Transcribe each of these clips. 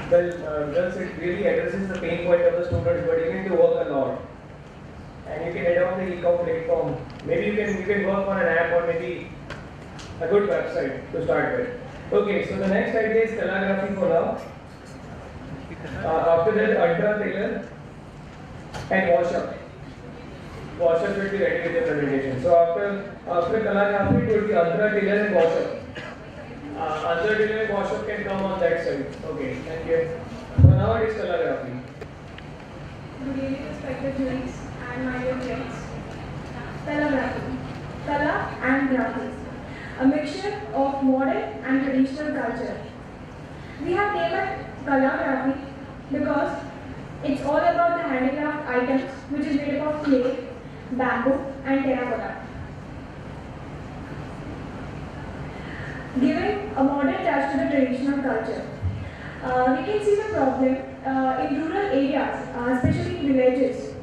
Thus it really addresses the pain point of the students, but you need to work a lot. And you can adopt the e-com platform. Maybe you can work on an app or maybe a good website to start with. Okay, so the next idea is calligraphy for now. After that, ultra tailor and wash up. Wash up will be ready with the presentation. So after calligraphy, it will be ultra tailor and wash up. Ultra tailor and wash up can come on that side. Okay, thank you. So now it is calligraphy. Good evening, respected juries and my dear friends. Calligraphy. Color and graphics. A mixture of modern and traditional culture. We have named it calligraphy because it's all about the handicraft items which is made up of clay, bamboo and terracotta. Giving a modern touch to the traditional culture. We can see the problem in rural areas, especially in villages.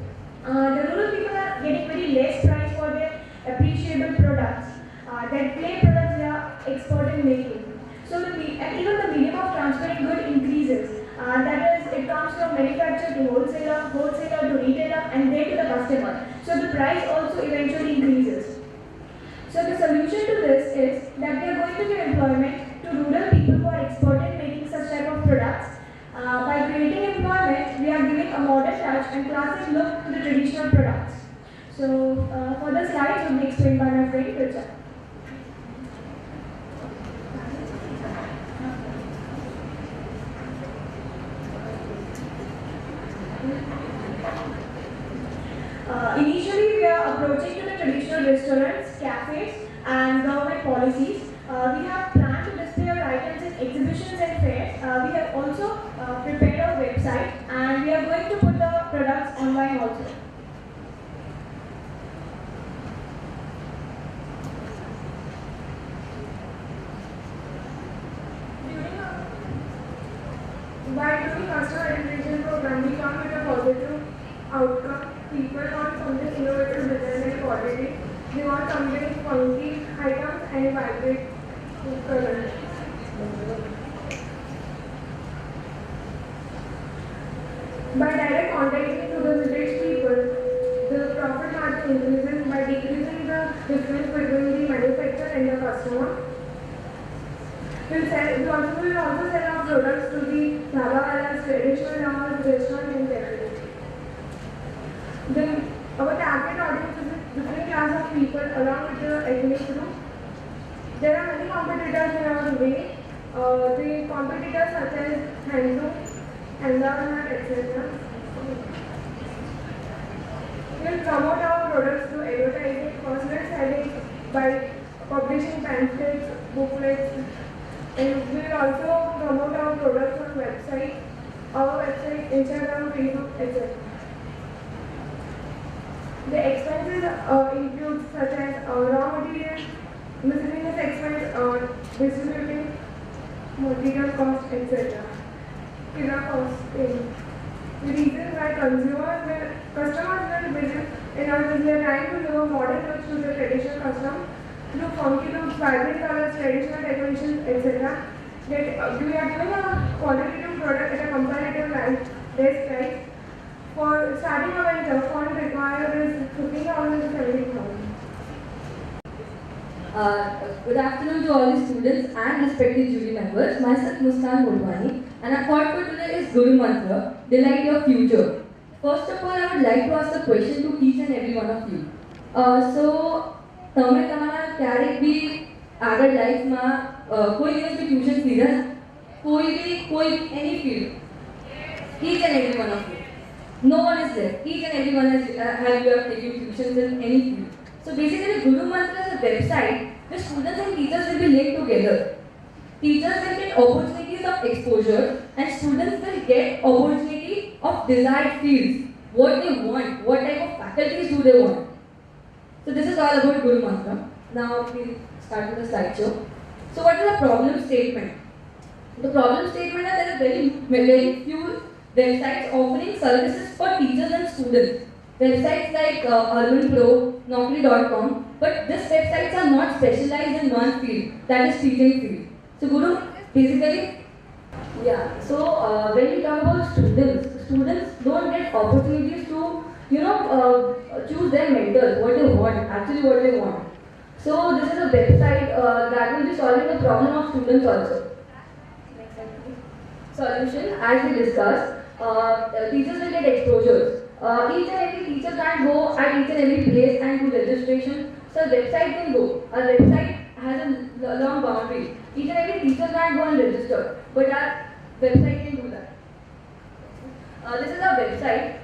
The rural people are getting very less price for their appreciable products. That clay products they are export in making. So and even the medium of transferring good increases. That is, it comes from manufacturer to wholesaler, wholesaler to retailer, and then to the customer. So the price also eventually increases. So the solution to this is that we are going to give employment to rural people who are expert in making such type of products. By creating employment, we are giving a modern touch and classic look to the traditional products. So further slides will be explained by my friend Richa. Initially, we are approaching to the traditional restaurants, cafes, and government policies. We have planned to display our items in exhibitions and fairs. We have also prepared our website, and we are going to put the products online also. By doing customer education program, we come with a positive outcome. People want something innovative, design and quality. They want something funky items and vibrant colors. By direct contacting to the village people, the profit margin increases by decreasing the difference between the manufacturer and the customer. We will also sell our products to the dhaba, traditional dhabas, restaurants and cafes. Then our target audience is a different class of people along with the ethnic group. There are many competitors in our way. The competitors such as Handu, Andavanat, etc. We will promote our products through advertising, personal selling by publishing pamphlets, booklets, and we will also promote our products on our website, Instagram, Facebook, etc. The expenses include such as raw materials, miscellaneous expense, distributing, material cost, etc. Kira costing. The reason why customers will visit in us is we are trying to give a modern touch to the traditional custom through funky looks, vibrant colors, traditional decorations, etc. We are giving a qualitative product at a comparative less price. For starting a venture, fund required is 15,000 to 17,000. Good afternoon to all the students and respected jury members. Myself Muskan Mulwani, and our thought for today is Guru Mantra, delight your future. First of all, I would like to ask a question to each and every one of you. તમે તમારા ક્યારેક બી આગળ લાઈફમાં કોઈ દિવસ બી tuition લીધા કોઈ એની field each and every one of you. No one is there. Each and every one have taken tuitions in any field. So basically, Guru Mantra is a website where students and teachers will be linked together. Teachers will get opportunities of exposure, and students will get opportunity of desired fields. What they want, what type of faculties do they want. So this is all about Guru Mantra. Now we'll start with the slideshow. So what is the problem statement? The problem statement is there are very few websites offering services for teachers and students. Websites like Urban Pro, Naukri.com, but these websites are not specialized in one field, that is teaching field. So Guru basically Yeah, so when we talk about students don't get opportunities to, choose their mentors, what they want, actually what they want. So this is a website that will be solving the problem of students also. Next slide, please. Solution, as we discussed, teachers will get exposures. Each and every teacher can't go at each and every place and do registration. So a website can go. A website has a long boundary. Each and every teacher can't go and register, but our website can do that. This is our website.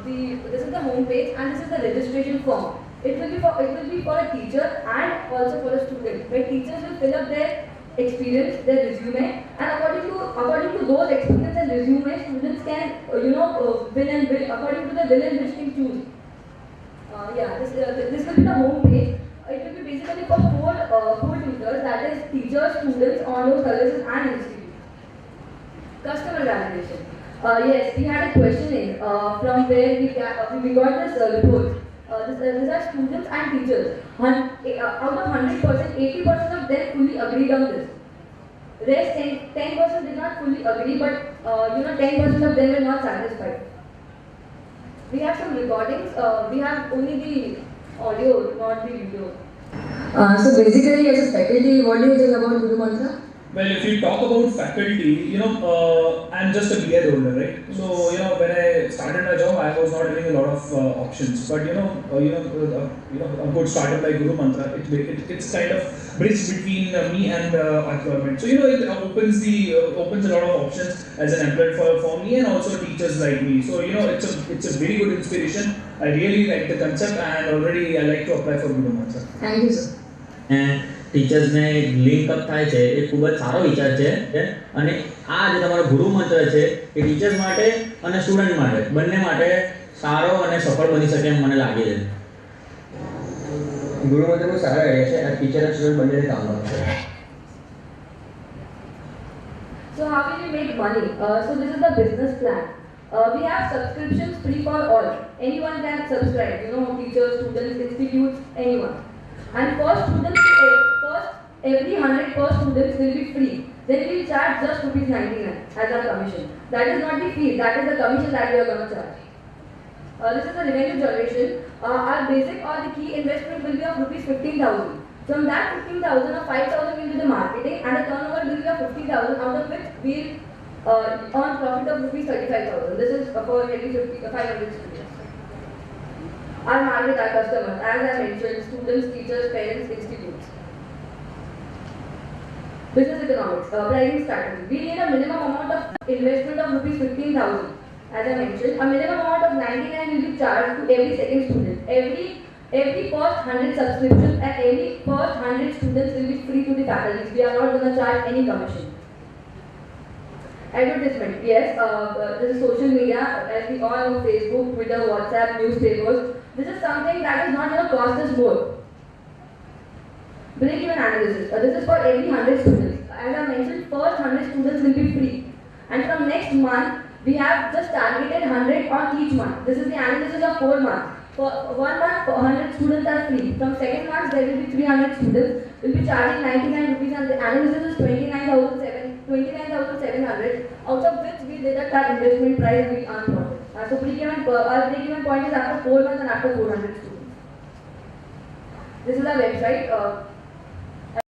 This is the home page, and this is the registration form. It will be for a teacher and also for a student. Where teachers will fill up their experience, their resume, and according to those experience and resume, students can will and will according to the will and wish can choose. This will be the home page. It will be basically for four tutors, that is teachers, students, honor services, and institutes. Customer validation. Yes, we had a questioning from where we got this report. These are students and teachers. Out of 100%, 80% of them fully agreed on this. Rest 10% did not fully agree, but 10% of them were not satisfied. We have some recordings. We have only the audio, not the video. So basically, as a faculty, what do you think about Guru Mantra? Well, if you talk about faculty, I'm just a BEd holder, right? So, when I started my job, I was not having a lot of options. But a good startup like Guru Mantra, it's kind of bridge between me and employment. So, it opens a lot of options as an employer for me and also teachers like me. So, it's a very good inspiration. I really like the concept and already I like to apply for Guru Mantra. Thank you, sir. And ટીચર્સને link up થાય છે એ ખૂબ જ સારો વિચાર છે અને આ જે તમારો ગુરુ મંત્ર છે એ ટીચર્સ માટે અને સ્ટુડન્ટ માટે બંને માટે સારો અને સફળ બની શકે એમ મને લાગે છે. ગુરુ મંત્ર બહુ સારો આઈડિયા છે અને ટીચર અને સ્ટુડન્ટ બંનેને કામ લાગે છે. So how will we make money? So this is the business plan. We have subscriptions free for all. Anyone can subscribe. Teachers, students, institutes, anyone. And every 100 first students will be free. Then we will charge just ₹99 as our commission. That is not the fee, that is the commission that we are going to charge. This is the revenue generation. Our basic or the key investment will be of ₹15,000. From that 15,000, 5,000 will be the marketing and the turnover will be of 50,000, out of which we will earn profit of ₹35,000. This is for every 500 students. Our market, our customers, as I mentioned, students, teachers, parents, institutes. Business economics, pricing strategy. We need a minimum amount of investment of ₹15,000. As I mentioned, a minimum amount of 99 will be charged to every second student. Every first 100 subscriptions and every first 100 students will be free to the faculties. We are not going to charge any commission. Advertisement, yes, this is social media, as we all know, Facebook, Twitter, WhatsApp, newspapers. This is something that is not going to cost us more. Break-even analysis, this is for every 100 students. As I mentioned, first 100 students will be free. And from next month, we have just targeted 100 on each month. This is the analysis of 4 months. For 1 month, 100 students are free. From second month, there will be 300 students. We'll be charging ₹99 and the analysis is 29,700, out of which we deduct our investment price and we earn profit. So our break-even point is after 4 months and after 400 students. This is our website.